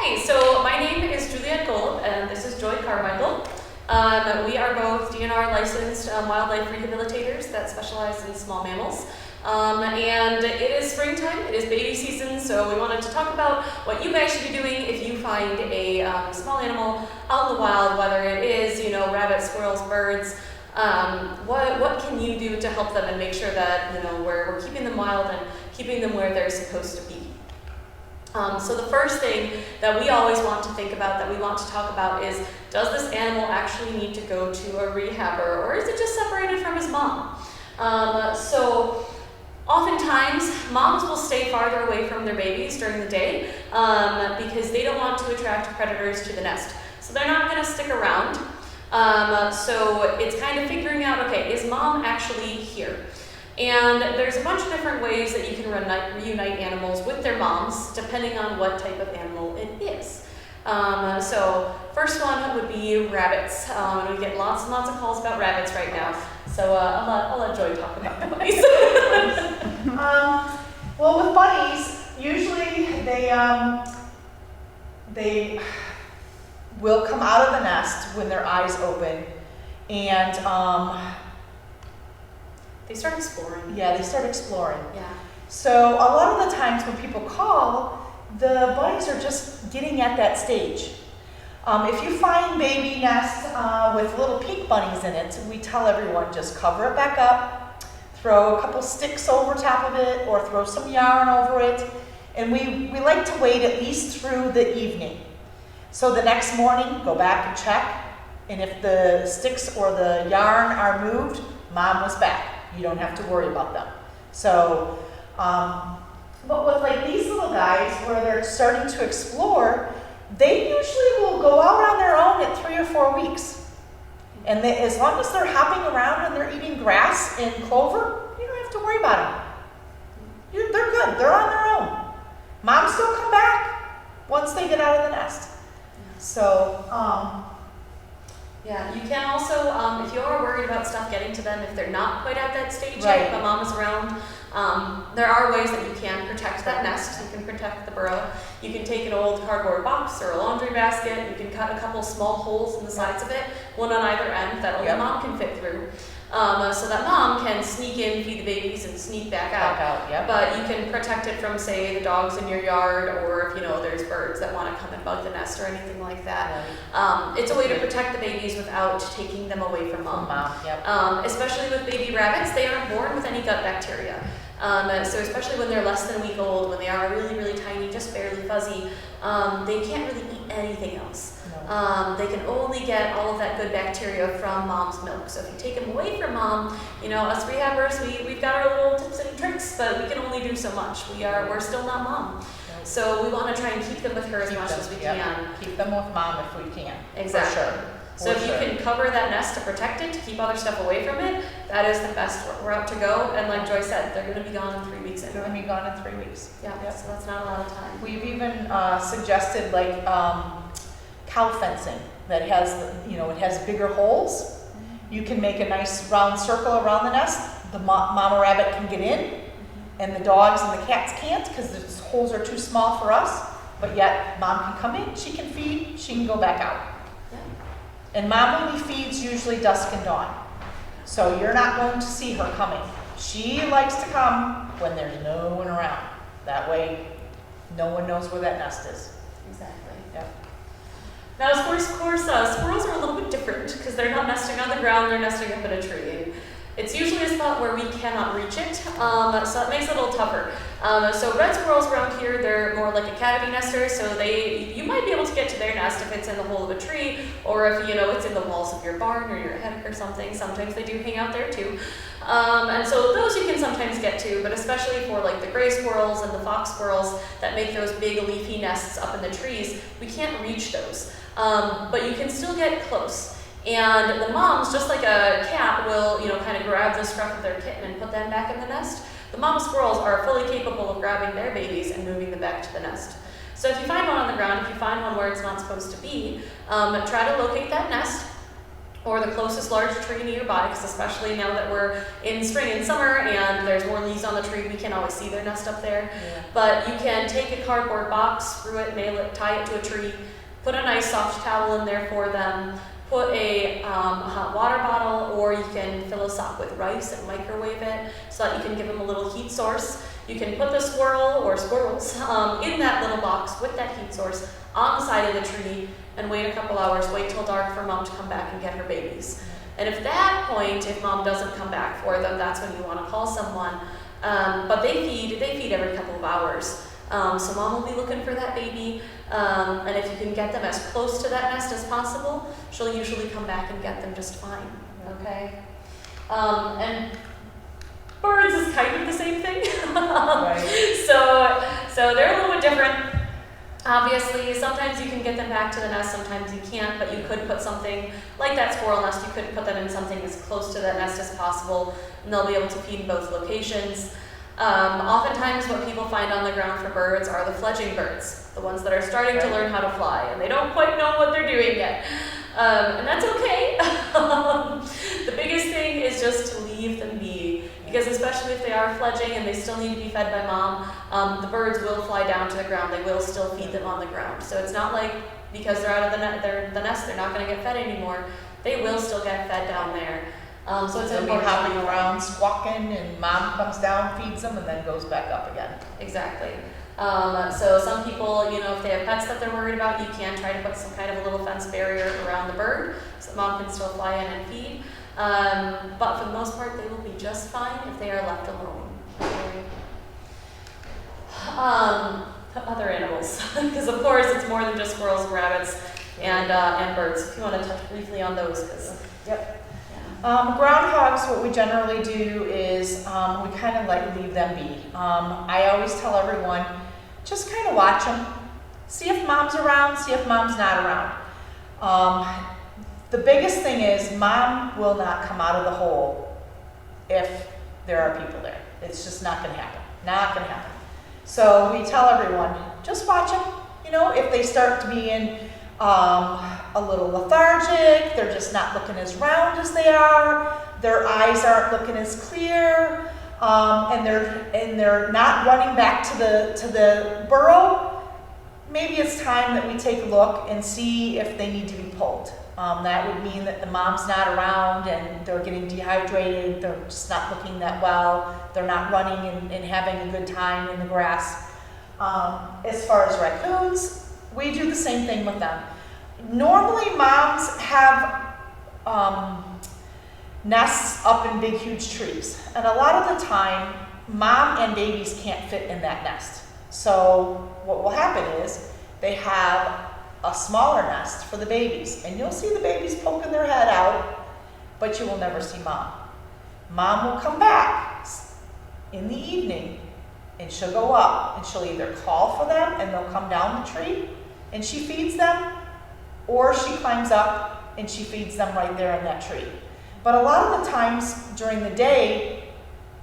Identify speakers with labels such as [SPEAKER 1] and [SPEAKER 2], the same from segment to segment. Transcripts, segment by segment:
[SPEAKER 1] Okay, so my name is Juliet Golub, and this is Joy Carmichael. We are both DNR licensed wildlife rehabilitators that specialize in small mammals. And it is springtime, it is baby season, so we wanted to talk about what you guys should be doing if you find a small animal out in the wild, whether it is, rabbits, squirrels, birds. What can you do to help them and make sure that, we're keeping them wild and keeping them where they're supposed to be. So the first thing that we always want to think about, that we want to talk about is, does this animal actually need to go to a rehabber, or is it just separated from his mom? So oftentimes, moms will stay farther away from their babies during the day because they don't want to attract predators to the nest. So they're not going to stick around. So it's kind of figuring out, okay, is mom actually here? And there's a bunch of different ways that you can reunite animals with their moms, depending on what type of animal it is. So first one would be rabbits. We get lots and lots of calls about rabbits right now. So I'll let Joy talk about the bunnies.
[SPEAKER 2] Well, with bunnies, usually they will come out of the nest when their eyes open, and
[SPEAKER 1] they start exploring.
[SPEAKER 2] Yeah, they start exploring.
[SPEAKER 1] Yeah.
[SPEAKER 2] So a lot of the times when people call, the bunnies are just getting at that stage. If you find baby nests with little pink bunnies in it, we tell everyone just cover it back up, throw a couple sticks over top of it, or throw some yarn over it. And we like to wait at least through the evening. So the next morning, go back and check. And if the sticks or the yarn are moved, mom was back. You don't have to worry about them. So, but with like these little guys where they're starting to explore, they usually will go out on their own at 3 or 4 weeks. And as long as they're hopping around and they're eating grass and clover, you don't have to worry about them. They're good, they're on their own. Moms still come back once they get out of the nest. So,
[SPEAKER 1] yeah, you can also, if you are worried about stuff getting to them, if they're not quite at that stage
[SPEAKER 2] right.
[SPEAKER 1] yet, but mom is around, there are ways that you can protect that nest. You can protect the burrow. You can take an old cardboard box or a laundry basket. You can cut a couple small holes in the sides of it, one on either end that only mom can fit through. So that mom can sneak in, feed the babies, and sneak back out.
[SPEAKER 2] Yep.
[SPEAKER 1] But you can protect it from, say, the dogs in your yard, or if there's birds that want to come and bug the nest or anything like that.
[SPEAKER 2] Right.
[SPEAKER 1] It's a way to protect the babies without taking them away from mom.
[SPEAKER 2] Yep.
[SPEAKER 1] Especially with baby rabbits, they aren't born with any gut bacteria. So especially when they're less than a week old, when they are really, really tiny, just barely fuzzy, they can't really eat anything else. No. They can only get all of that good bacteria from mom's milk. So if you take them away from mom, us rehabbers, we've got our little tips and tricks, but we can only do so much. We're still not mom. Nope. So we want to try and keep them with her as much as we can.
[SPEAKER 2] Keep them with mom if we can.
[SPEAKER 1] Exactly.
[SPEAKER 2] For sure.
[SPEAKER 1] So if you can cover that nest to protect it, to keep other stuff away from it, that is the best route to go. And like Joy said, they're going to be gone in 3 weeks.
[SPEAKER 2] They're going to be gone in 3 weeks.
[SPEAKER 1] Yeah, yep. So that's not a lot of time.
[SPEAKER 2] We've even suggested like cow fencing that has, it has bigger holes. You can make a nice round circle around the nest. The mama rabbit can get in, and the dogs and the cats can't because the holes are too small for us. But yet mom can come in, she can feed, she can go back out. And mom only feeds usually dusk and dawn. So you're not going to see her coming. She likes to come when there's no one around. That way, no one knows where that nest is.
[SPEAKER 1] Exactly.
[SPEAKER 2] Yep.
[SPEAKER 1] Now, of course, squirrels are a little bit different because they're not nesting on the ground, they're nesting up in a tree. And it's usually a spot where we cannot reach it, so it makes it a little tougher. So red squirrels around here, they're more like a cavity nester, so you might be able to get to their nest if it's in the hole of a tree, or if it's in the walls of your barn or your attic or something. Sometimes they do hang out there too. And so those you can sometimes get to, but especially for like the gray squirrels and the fox squirrels that make those big leafy nests up in the trees, we can't reach those. But you can still get close. And the moms, just like a cat, will kind of grab the scruff of their kitten and put them back in the nest. The mama squirrels are fully capable of grabbing their babies and moving them back to the nest. So if you find one on the ground, if you find one where it's not supposed to be, try to locate that nest. or the closest large tree nearby, because especially now that we're in spring and summer and there's more leaves on the tree, we can't always see their nest up there.
[SPEAKER 2] Yeah.
[SPEAKER 1] But you can take a cardboard box, screw it, nail it, tie it to a tree, put a nice soft towel in there for them, put a hot water bottle, or you can fill a sock with rice and microwave it so that you can give them a little heat source. You can put the squirrel or squirrels in that little box with that heat source on the side of the tree and wait a couple hours, wait till dark for mom to come back and get her babies. And if that point, if mom doesn't come back for them, that's when you want to call someone. But they feed every couple of hours. So mom will be looking for that baby, and if you can get them as close to that nest as possible, she'll usually come back and get them just fine, okay? And birds is kind of the same thing.
[SPEAKER 2] Right.
[SPEAKER 1] So they're a little bit different. Obviously, sometimes you can get them back to the nest, sometimes you can't, but you could put something like that squirrel nest, you could put them in something as close to that nest as possible, and they'll be able to feed in both locations. Oftentimes what people find on the ground for birds are the fledgling birds, the ones that are starting to learn how to fly, and they don't quite know what they're doing yet. And that's okay. The biggest thing is just to leave them be, because especially if they are fledgling and they still need to be fed by mom, the birds will fly down to the ground. They will still feed them on the ground. So it's not like because they're out of the nest, they're not going to get fed anymore. They will still get fed down there. So it's
[SPEAKER 2] They'll be
[SPEAKER 1] important.
[SPEAKER 2] hopping around, squawking, and mom comes down, feeds them, and then goes back up again.
[SPEAKER 1] Exactly. So some people, you know, if they have pets that they're worried about, you can try to put some kind of a little fence barrier around the bird so that mom can still fly in and feed. But for the most part, they will be just fine if they are left alone. Other animals, because of course it's more than just squirrels and rabbits and birds. If you want to touch briefly on those, because
[SPEAKER 2] yep. Groundhogs, what we generally do is we kind of leave them be. I always tell everyone, just kind of watch them. See if mom's around, see if mom's not around. The biggest thing is mom will not come out of the hole if there are people there. It's just not going to happen. Not going to happen. So we tell everyone, just watch them. You know, if they start to be in a little lethargic, they're just not looking as round as they are, their eyes aren't looking as clear, and they're not running back to the burrow, maybe it's time that we take a look and see if they need to be pulled. That would mean that the mom's not around and they're getting dehydrated, they're just not looking that well, they're not running and having a good time in the grass. As far as raccoons, we do the same thing with them. Normally moms have nests up in big huge trees, and a lot of the time mom and babies can't fit in that nest. So what will happen is they have a smaller nest for the babies, and you'll see the babies poking their head out, but you will never see mom. Mom will come back in the evening and she'll go up and she'll either call for them and they'll come down the tree and she feeds them, or she climbs up and she feeds them right there in that tree. But a lot of the times during the day,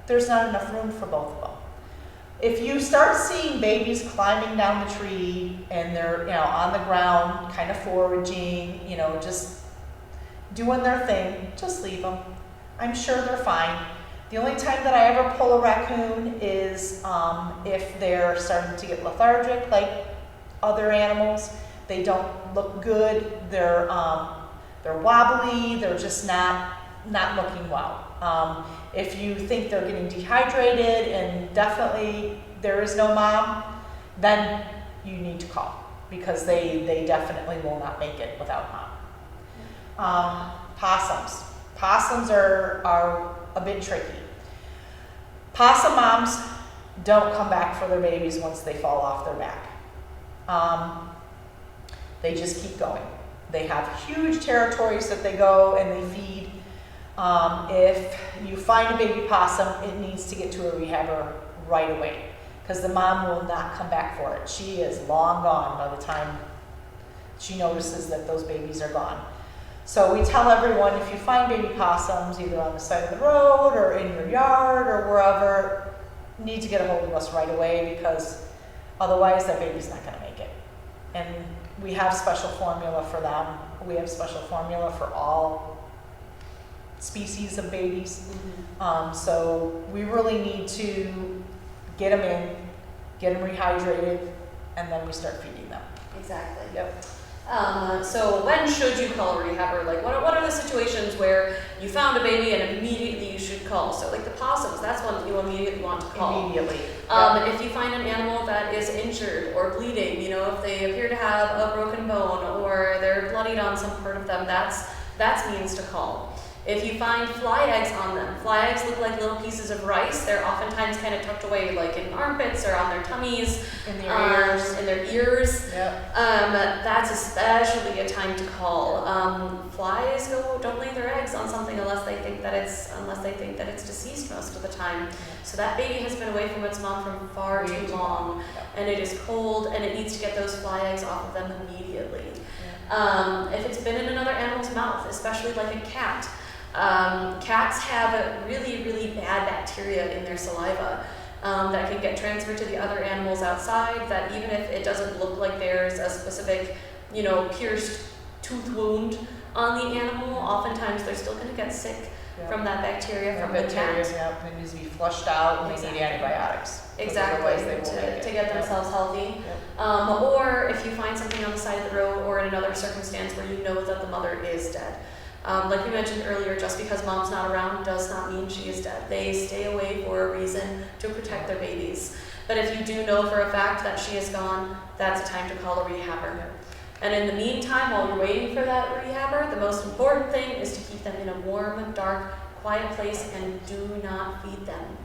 [SPEAKER 2] there's not enough room for both of them. If you start seeing babies climbing down the tree and they're, you know, on the ground, kind of foraging, you know, just doing their thing, just leave them. I'm sure they're fine. The only time that I ever pull a raccoon is if they're starting to get lethargic, like other animals. They don't look good. They're wobbly. They're just not looking well. If you think they're getting dehydrated and definitely there is no mom, then you need to call, because they definitely will not make it without mom. Possums. Possums are a bit tricky. Possum moms don't come back for their babies once they fall off their back. They just keep going. They have huge territories that they go and they feed. If you find a baby possum, it needs to get to a rehabber right away, because the mom will not come back for it. She is long gone by the time she notices that those babies are gone. So we tell everyone, if you find baby possums either on the side of the road or in your yard or wherever, you need to get a hold of us right away, because otherwise that baby's not going to make it. And we have special formula for them. We have special formula for all species of babies. So we really need to get them in, get them rehydrated, and then we start feeding them.
[SPEAKER 1] Exactly.
[SPEAKER 2] Yep.
[SPEAKER 1] So when should you call a rehabber? Like what are the situations where you found a baby and immediately you should call? So like the possums, that's one you immediately want to call.
[SPEAKER 2] Immediately.
[SPEAKER 1] If you find an animal that is injured or bleeding, you know, if they appear to have a broken bone or they're bloodied on some part of them, that's means to call. If you find fly eggs on them, fly eggs look like little pieces of rice. They're oftentimes kind of tucked away like in armpits or on their tummies.
[SPEAKER 2] In their ears.
[SPEAKER 1] In their ears.
[SPEAKER 2] Yep.
[SPEAKER 1] That's especially a time to call. Flies don't lay their eggs on something unless they think that it's deceased most of the time. So that baby has been away from its mom for far too long, and it is cold, and it needs to get those fly eggs off of them immediately. If it's been in another animal's mouth, especially like a cat. Cats have a really, really bad bacteria in their saliva that can get transferred to the other animals outside, that even if it doesn't look like there's a specific, you know, pierced tooth wound on the animal, oftentimes they're still going to get sick from that bacteria from the cat.
[SPEAKER 2] It needs to be flushed out, and they need antibiotics.
[SPEAKER 1] Exactly, to get themselves healthy. Or if you find something on the side of the road or in another circumstance where you know that the mother is dead. Like we mentioned earlier, just because mom's not around does not mean she is dead. They stay away for a reason, to protect their babies. But if you do know for a fact that she is gone, that's a time to call a rehabber. And in the meantime, while you're waiting for that rehabber, the most important thing is to keep them in a warm, dark, quiet place and do not feed them.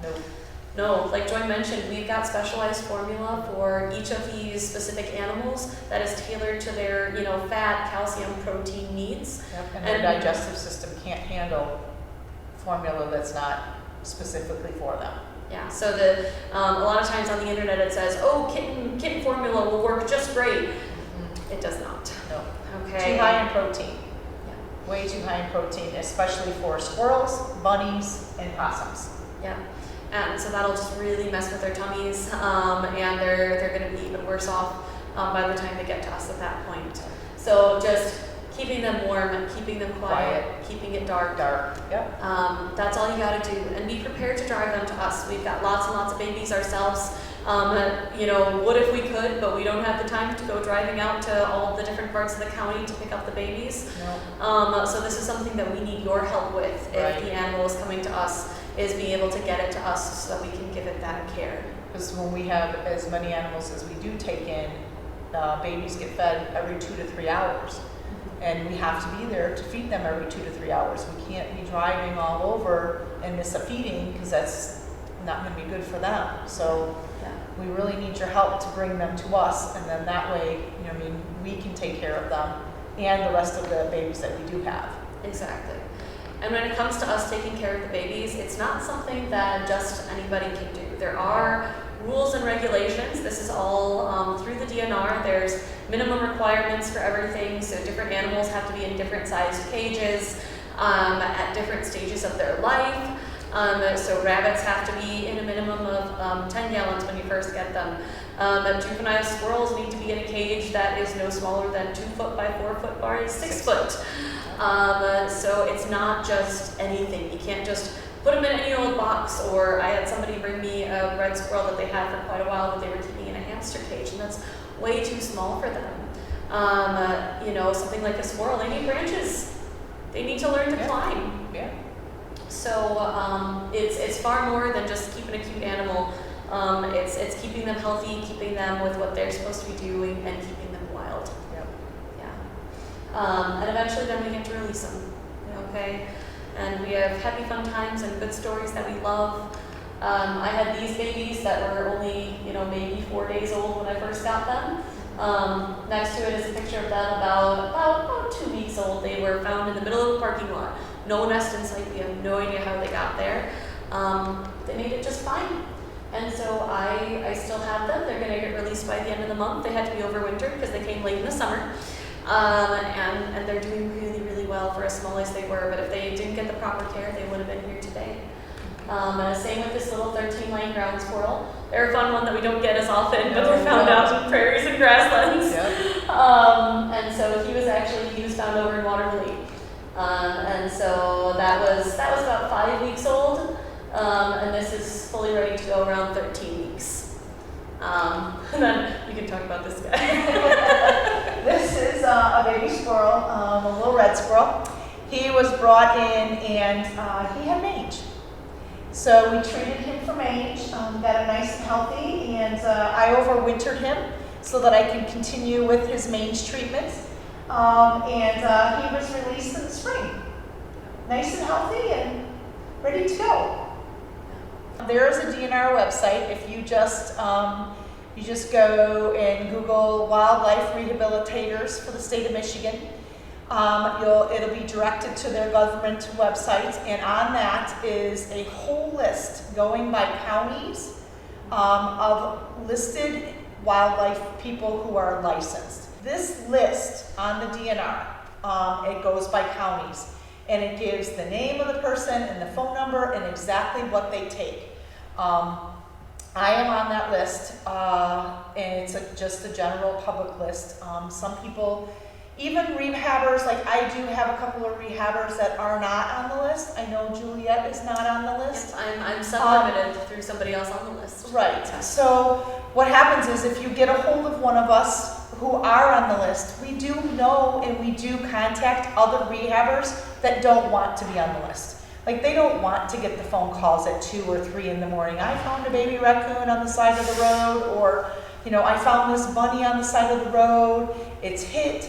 [SPEAKER 1] No, like Joy mentioned, we've got specialized formula for each of these specific animals that is tailored to their, you know, fat, calcium, protein needs.
[SPEAKER 2] And their digestive system can't handle formula that's not specifically for them.
[SPEAKER 1] Yeah, so a lot of times on the internet it says, oh, kitten formula will work just great. It does not.
[SPEAKER 2] No.
[SPEAKER 1] Okay.
[SPEAKER 2] Too high in protein.
[SPEAKER 1] Yeah.
[SPEAKER 2] Way too high in protein, especially for squirrels, bunnies, and possums.
[SPEAKER 1] Yeah. So that'll just really mess with their tummies, and they're going to be even worse off by the time they get to us at that point. So just keeping them warm, keeping them quiet, keeping it dark.
[SPEAKER 2] Yep.
[SPEAKER 1] That's all you got to do, and be prepared to drive them to us. We've got lots and lots of babies ourselves. You know, would if we could, but we don't have the time to go driving out to all the different parts of the county to pick up the babies.
[SPEAKER 2] No.
[SPEAKER 1] So this is something that we need your help with if the animal is coming to us, is being able to get it to us so that we can give it that care.
[SPEAKER 2] Because when we have as many animals as we do take in, babies get fed every 2 to 3 hours. And we have to be there to feed them every 2 to 3 hours. We can't be driving all over and miss a feeding, because that's not going to be good for them. So we really need your help to bring them to us, and then that way, you know, I mean, we can take care of them and the rest of the babies that we do have.
[SPEAKER 1] Exactly. And when it comes to us taking care of the babies, it's not something that just anybody can do. There are rules and regulations. This is all through the DNR. There's minimum requirements for everything. So different animals have to be in different sized cages at different stages of their life. So rabbits have to be in a minimum of 10 gallons when you first get them. Juvenile squirrels need to be in a cage that is no smaller than 2 foot by 4 foot by 6 foot. So it's not just anything. You can't just put them in any old box. Or I had somebody bring me a red squirrel that they had for quite a while that they were keeping in a hamster cage, and that's way too small for them. You know, something like a squirrel, they need branches. They need to learn to climb.
[SPEAKER 2] Yeah.
[SPEAKER 1] So it's far more than just keeping a cute animal. It's keeping them healthy, keeping them with what they're supposed to be doing, and keeping them wild.
[SPEAKER 2] Yep.
[SPEAKER 1] Yeah. And eventually then we get to release them. Okay? And we have happy fun times and good stories that we love. I had these babies that were only, you know, maybe 4 days old when I first got them. Next to it is a picture of them about 2 weeks old. They were found in the middle of a parking lot. No nest in sight. We have no idea how they got there. They made it just fine. And so I still have them. They're going to get released by the end of the month. They had to be overwintered because they came late in the summer. And they're doing really, really well for as small as they were. But if they didn't get the proper care, they would have been here today. Same with this little 13-line ground squirrel. They're a fun one that we don't get as often, but they're found out in prairies and grasslands.
[SPEAKER 2] Yep.
[SPEAKER 1] And so he was found over in Waterlily. And so that was about 5 weeks old, and this is fully ready to go around 13 weeks. And then you can talk about this guy.
[SPEAKER 2] This is a baby squirrel, a little red squirrel. He was brought in and he had mange. So we treated him for mange, got him nice and healthy, and I overwintered him so that I can continue with his mange treatments. And he was released in the spring, nice and healthy and ready to go. There is a DNR website. If you just go and Google wildlife rehabilitators for the state of Michigan, it'll be directed to their government website, and on that is a whole list going by counties of listed wildlife people who are licensed. This list on the DNR, it goes by counties, and it gives the name of the person and the phone number and exactly what they take. I am on that list, and it's just a general public list. Some people, even rehabbers, like I do have a couple of rehabbers that are not on the list. I know Juliet is not on the list.
[SPEAKER 1] Yes, I'm submitted through somebody else on the list.
[SPEAKER 2] Right. So what happens is if you get a hold of one of us who are on the list, we do know and we do contact other rehabbers that don't want to be on the list. Like they don't want to get the phone calls at 2 or 3 in the morning. I found a baby raccoon on the side of the road, or I found this bunny on the side of the road. It's hit.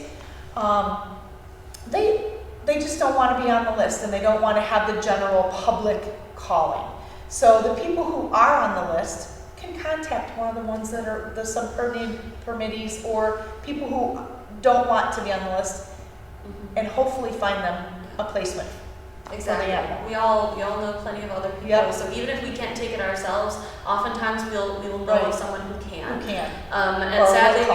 [SPEAKER 2] They just don't want to be on the list, and they don't want to have the general public calling. So the people who are on the list can contact one of the ones that are the subpermitted permittees or people who don't want to be on the list, and hopefully find them a placement.
[SPEAKER 1] Exactly. We all know plenty of other people. Yep. So even if we can't take it ourselves, oftentimes we will know of someone who can. And sadly,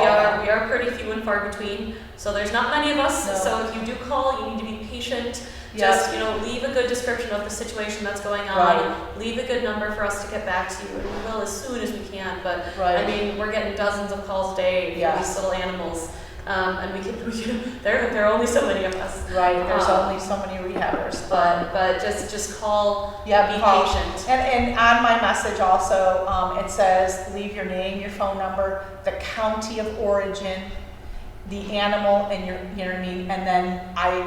[SPEAKER 1] we are pretty few and far between. So there's not many of us. No. So if you do call, you need to be patient. Just leave a good description of the situation that's going on. Right. Leave a good number for us to get back to you, and we will as soon as we can. But I mean, we're getting dozens of calls a day for these little animals. And there are only so many of us. Right, there's only so many rehabbers. But just call, be patient. And on my message also, it says leave your name, your phone number, the county of origin, the animal, and you know what I mean? And then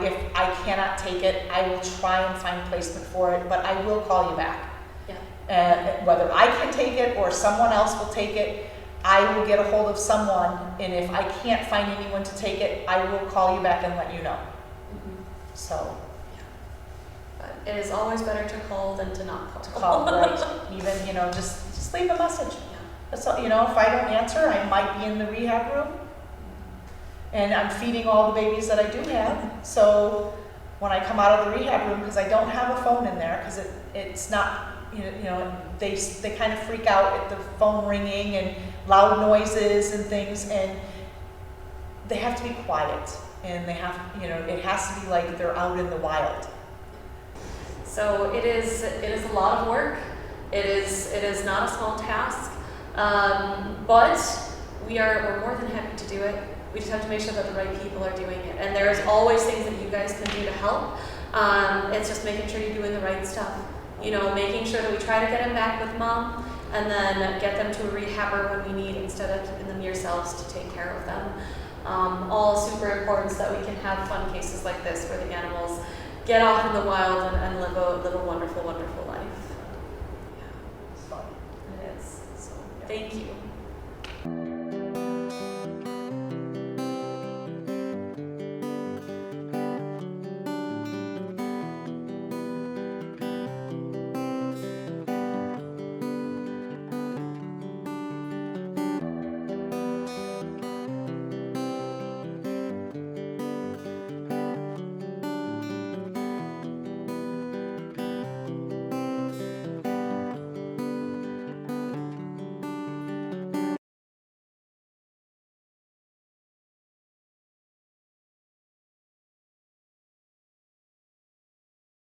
[SPEAKER 1] if I cannot take it, I will try and find placement for it, but I will call you back. Yeah. Whether I can take it or someone else will take it, I will get a hold of someone, and if I can't find anyone to take it, I will call you back and let you know. Mm-hmm. So. But it is always better to call than to not call. Right. Even, just leave a message. Yeah. That's all, if I don't answer, I might be in the rehab room, and I'm feeding all the babies that I do have. So when I come out of the rehab room, because I don't have a phone in there, because it's not, they kind of freak out at the phone ringing and loud noises and things, and they have to be quiet, and they have, it has to be like they're out in the wild. So it is a lot of work. It is not a small task, but we're more than happy to do it. We just have to make sure that the right people are doing it, and there's always things that you guys can do to help. It's just making sure you're doing the right stuff. Making sure that we try to get them back with mom, and then get them to a rehabber when we need, instead of keeping them yourselves to take care of them. All super important so that we can have fun cases like this where the animals get off in the wild and live a wonderful, wonderful life. Yeah, it's fun. It is. So thank you.